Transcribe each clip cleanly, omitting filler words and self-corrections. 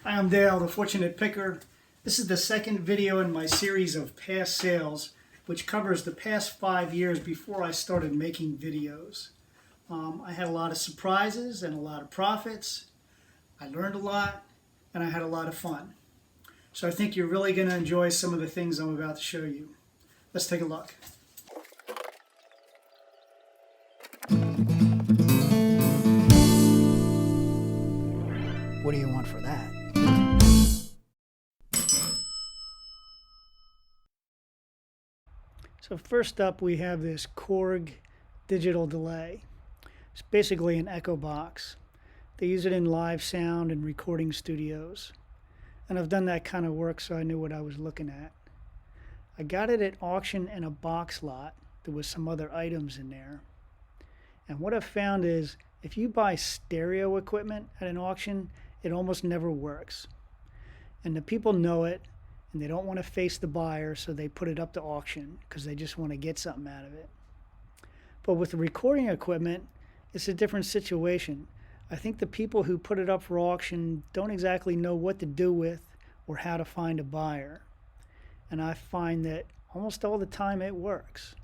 Hi, I'm Dale, the Fortunate Picker. This is the second video in my series of past sales, which covers the past 5 years before I started making videos. I had a lot of surprises and a lot of profits. I learned a lot, and I had a lot of fun. So I think you're really going to enjoy some of the things I'm about to show you. Let's take a look. What do you want for that? So first up, we have this Korg digital delay. It's basically an echo box. They use it in live sound and recording studios. And I've done that kind of work, so I knew what I was looking at. I got it at auction in a box lot. There was some other items in there. And what I've found is if you buy stereo equipment at an auction, it almost never works. And the people know it, and they don't want to face the buyer, so they put it up to auction because they just want to get something out of it. But with the recording equipment, it's a different situation. I think the people who put it up for auction don't exactly know what to do with or how to find a buyer. And I find that almost all the time it works.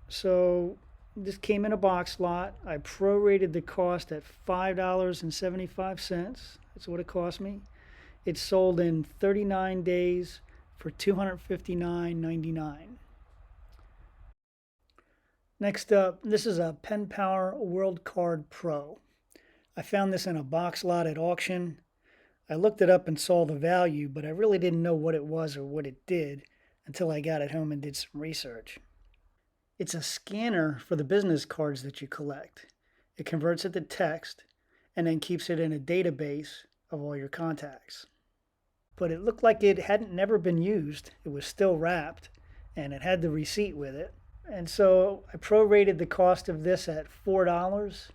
So this came in a box lot. I prorated the cost at $5.75. That's what it cost me. It sold in 39 days for $259.99. Next up, this is a Pen Power World Card Pro. I found this in a box lot at auction. I looked it up and saw the value, but I really didn't know what it was or what it did until I got it home and did some research. It's a scanner for the business cards that you collect. It converts it to text and then keeps it in a database of all your contacts. But it looked like it hadn't never been used. It was still wrapped, and it had the receipt with it. And so I prorated the cost of this at $4,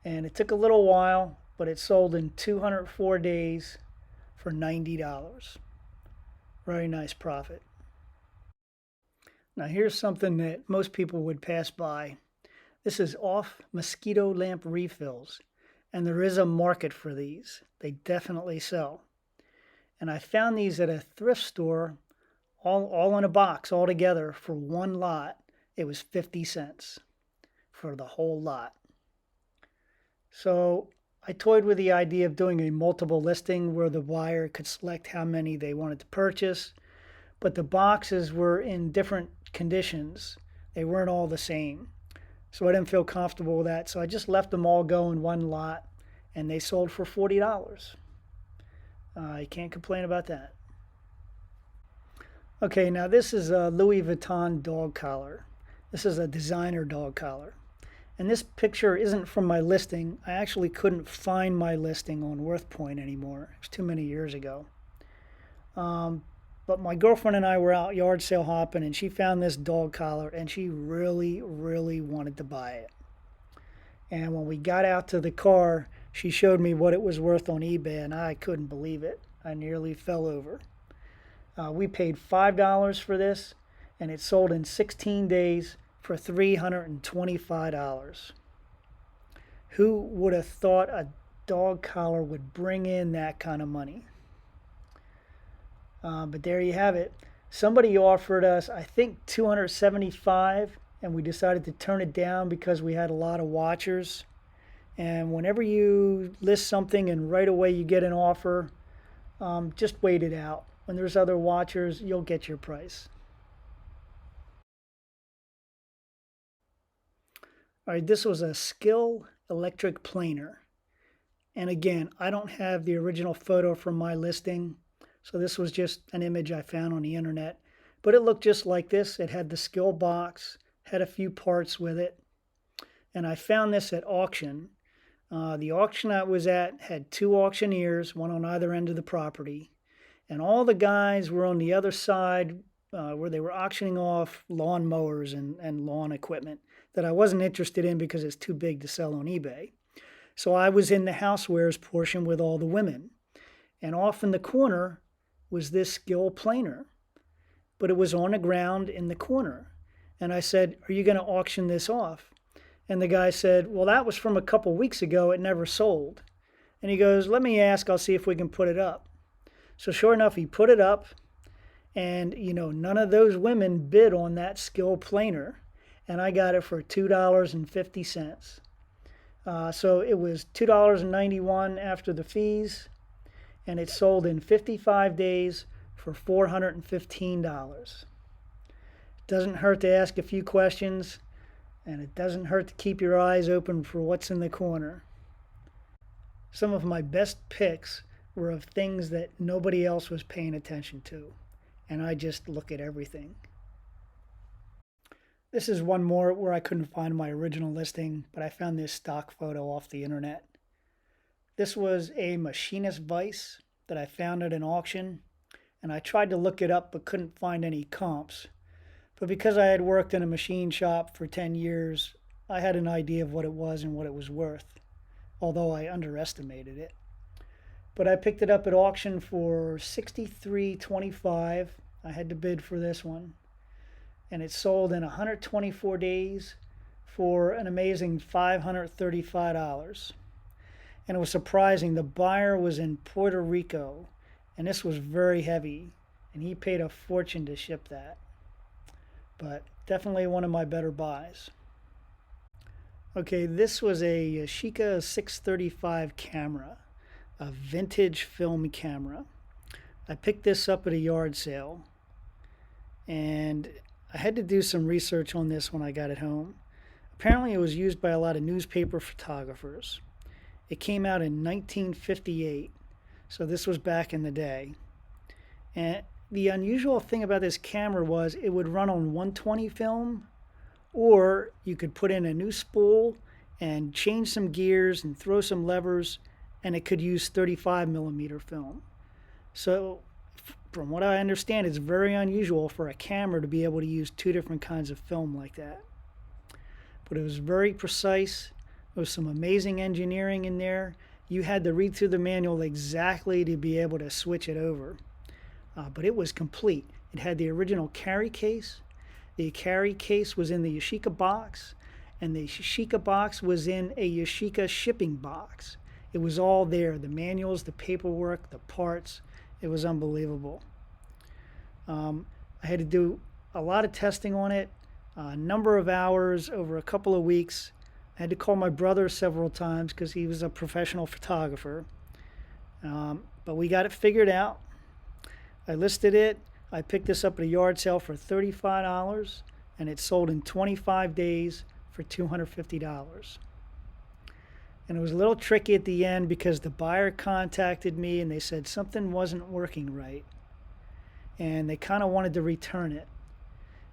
and it took a little while, but it sold in 204 days for $90. Very nice profit. Now here's something that most people would pass by. This is off Mosquito lamp refills, and there is a market for these. They definitely sell. And I found these at a thrift store, all in a box, all together for one lot. It was 50 cents for the whole lot. So I toyed with the idea of doing a multiple listing where the buyer could select how many they wanted to purchase, but the boxes were in different conditions. They weren't all the same. So I didn't feel comfortable with that. So I just let them all go in one lot, and they sold for $40. You can't complain about that. Okay, now this is a Louis Vuitton dog collar. This is a designer dog collar. And this picture isn't from my listing. I actually couldn't find my listing on WorthPoint anymore. It was too many years ago. But my girlfriend and I were out yard sale hopping, and she found this dog collar, and she really, really wanted to buy it. And when we got out to the car, she showed me what it was worth on eBay, and I couldn't believe it. I nearly fell over. We paid $5 for this, and it sold in 16 days for $325. Who would have thought a dog collar would bring in that kind of money? But there you have it. Somebody offered us, I think, $275, and we decided to turn it down because we had a lot of watchers. And whenever you list something and right away you get an offer, just wait it out. When there's other watchers, you'll get your price. All right, this was a Skill electric planer. And again, I don't have the original photo from my listing, so this was just an image I found on the internet. But it looked just like this. It had the Skill box, had a few parts with it. And I found this at auction. The auction I was at had two auctioneers, one on either end of the property. And all the guys were on the other side where they were auctioning off lawn mowers and lawn equipment that I wasn't interested in because it's too big to sell on eBay. So I was in the housewares portion with all the women. And off in the corner was this Skill planer. But it was on the ground in the corner. And I said, "Are you going to auction this off?" And the guy said, "Well, that was from a couple weeks ago. It never sold." And he goes, let me ask, I'll see if we can put it up. So sure enough, he put it up, and none of those women bid on that skill planer, and I got it for $2.50. So it was $2.91 after the fees, and it sold in 55 days for $415. Doesn't hurt to ask a few questions, and it doesn't hurt to keep your eyes open for what's in the corner. Some of my best picks were of things that nobody else was paying attention to, and I just look at everything. This is one more where I couldn't find my original listing, but I found this stock photo off the internet. This was a Machinist Vise that I found at an auction, and I tried to look it up but couldn't find any comps. But because I had worked in a machine shop for 10 years, I had an idea of what it was and what it was worth, although I underestimated it. But I picked it up at auction for $63.25. I had to bid for this one. And it sold in 124 days for an amazing $535. And it was surprising. The buyer was in Puerto Rico, and this was very heavy, and he paid a fortune to ship that. But definitely one of my better buys. Okay, this was a Yashica 635 camera, a vintage film camera. I picked this up at a yard sale, and I had to do some research on this when I got it home. Apparently it was used by a lot of newspaper photographers. It came out in 1958, so this was back in the day. And the unusual thing about this camera was it would run on 120 film, or you could put in a new spool and change some gears and throw some levers, and it could use 35 millimeter film. So from what I understand, it's very unusual for a camera to be able to use two different kinds of film like that. But it was very precise. There was some amazing engineering in there. You had to read through the manual exactly to be able to switch it over. But it was complete. It had the original carry case. The carry case was in the Yashica box, and the Yashica box was in a Yashica shipping box. It was all there, the manuals, the paperwork, the parts. It was unbelievable. I had to do a lot of testing on it, a number of hours over a couple of weeks. I had to call my brother several times because he was a professional photographer. But we got it figured out. I listed it. I picked this up at a yard sale for $35, and it sold in 25 days for $250. And it was a little tricky at the end because the buyer contacted me and they said something wasn't working right. And they kind of wanted to return it.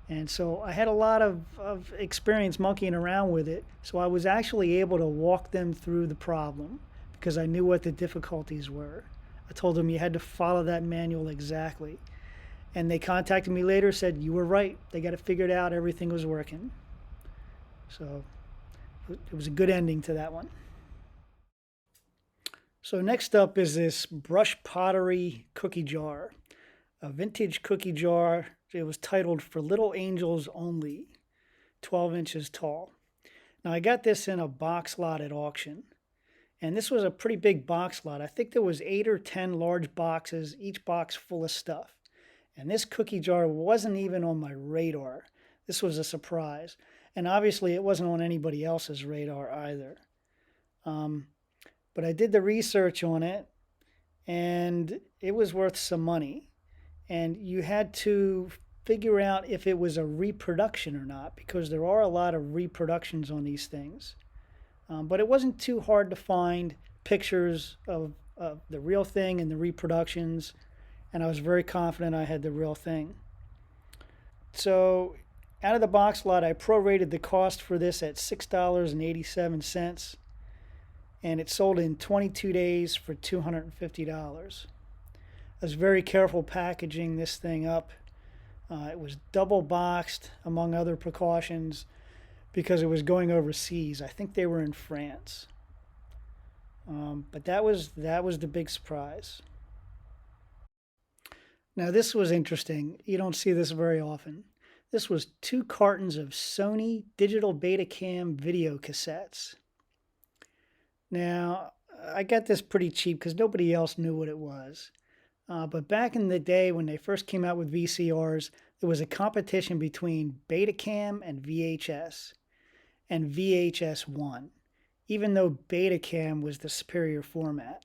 And so I had a lot of experience monkeying around with it. So I was actually able to walk them through the problem because I knew what the difficulties were. I told them you had to follow that manual exactly. And they contacted me later, said, you were right. They got it figured out. Everything was working. So it was a good ending to that one. So next up is this brush pottery cookie jar, a vintage cookie jar. It was titled For Little Angels Only, 12 inches tall. Now I got this in a box lot at auction, and this was a pretty big box lot. I think there was 8 or 10 large boxes, each box full of stuff. And this cookie jar wasn't even on my radar. This was a surprise. And obviously it wasn't on anybody else's radar either. But I did the research on it, and it was worth some money. And you had to figure out if it was a reproduction or not, because there are a lot of reproductions on these things. But it wasn't too hard to find pictures of the real thing and the reproductions, and I was very confident I had the real thing. So out of the box lot, I prorated the cost for this at $6.87, and it sold in 22 days for $250. I was very careful packaging this thing up. It was double boxed, among other precautions, because it was going overseas. I think they were in France. But that was the big surprise. Now this was interesting. You don't see this very often. This was 2 cartons of Sony digital BetaCam video cassettes. Now, I got this pretty cheap because nobody else knew what it was. But back in the day when they first came out with VCRs, there was a competition between BetaCam and VHS, and VHS won, even though BetaCam was the superior format.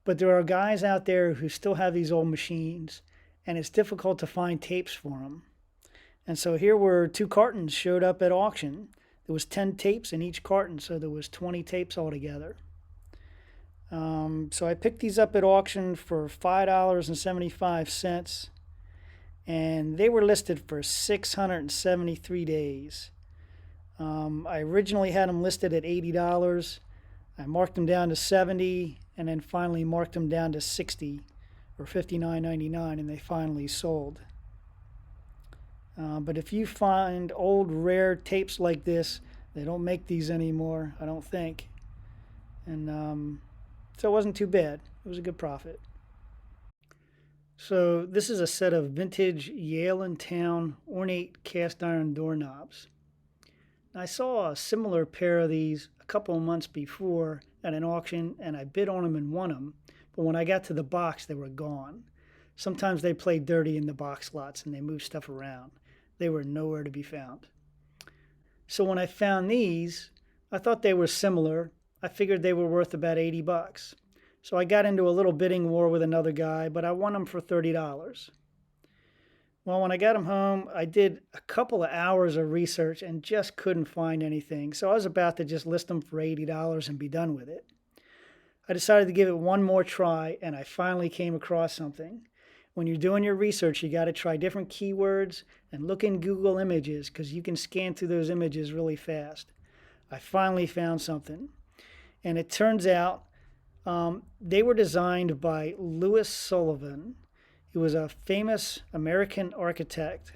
But there are guys out there who still have these old machines, and it's difficult to find tapes for them. And so here were 2 cartons showed up at auction. There was 10 tapes in each carton, so there was 20 tapes altogether. So I picked these up at auction for $5.75, and they were listed for 673 days. I originally had them listed at $80. I marked them down to $70, and then finally marked them down to $60 or $59.99, and they finally sold. But if you find old rare tapes like this, they don't make these anymore, I don't think. And so it wasn't too bad. It was a good profit. So this is a set of vintage Yale and Town ornate cast iron doorknobs. I saw a similar pair of these a couple of months before at an auction, and I bid on them and won them. But when I got to the box, they were gone. Sometimes they play dirty in the box lots and they move stuff around. They were nowhere to be found. So when I found these, I thought they were similar. I figured they were worth about $80. So I got into a little bidding war with another guy, but I won them for $30. Well, when I got them home, I did a couple of hours of research and just couldn't find anything. So I was about to just list them for $80 and be done with it. I decided to give it one more try, and I finally came across something. When you're doing your research, you got to try different keywords and look in Google Images because you can scan through those images really fast. I finally found something, and it turns out they were designed by Louis Sullivan. He was a famous American architect.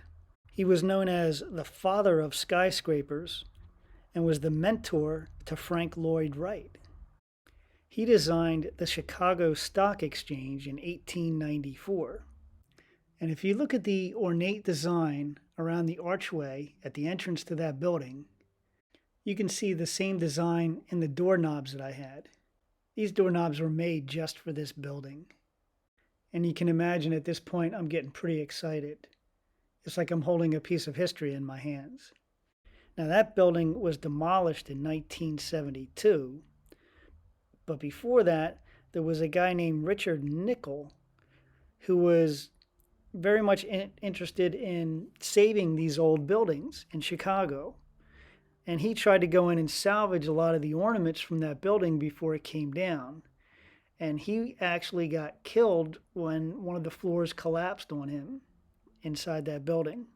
He was known as the father of skyscrapers and was the mentor to Frank Lloyd Wright. He designed the Chicago Stock Exchange in 1894. And if you look at the ornate design around the archway at the entrance to that building, you can see the same design in the doorknobs that I had. These doorknobs were made just for this building. And you can imagine at this point I'm getting pretty excited. It's like I'm holding a piece of history in my hands. Now that building was demolished in 1972. But before that, there was a guy named Richard Nickel who was very much interested in saving these old buildings in Chicago. And he tried to go in and salvage a lot of the ornaments from that building before it came down. And he actually got killed when one of the floors collapsed on him inside that building.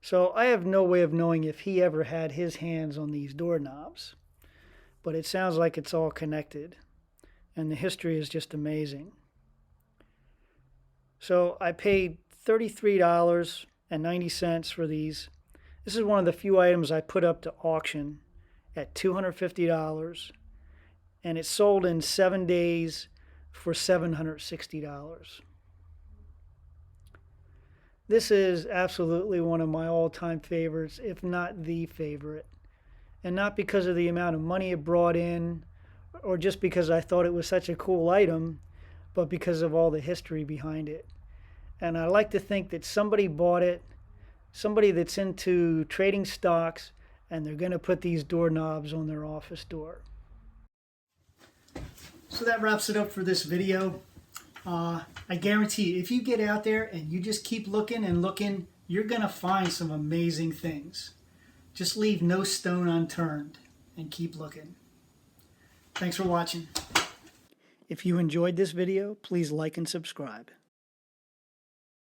So I have no way of knowing if he ever had his hands on these doorknobs. But it sounds like it's all connected. And the history is just amazing. So I paid $33.90 for these. This is one of the few items I put up to auction at $250. And it sold in 7 days for $760. This is absolutely one of my all-time favorites, if not the favorite. And not because of the amount of money it brought in, or just because I thought it was such a cool item, but because of all the history behind it. And I like to think that somebody bought it, somebody that's into trading stocks, and they're going to put these doorknobs on their office door. So that wraps it up for this video. I guarantee you, if you get out there and you just keep looking and looking, you're going to find some amazing things. Just leave no stone unturned and keep looking. Thanks for watching. If you enjoyed this video, please like and subscribe.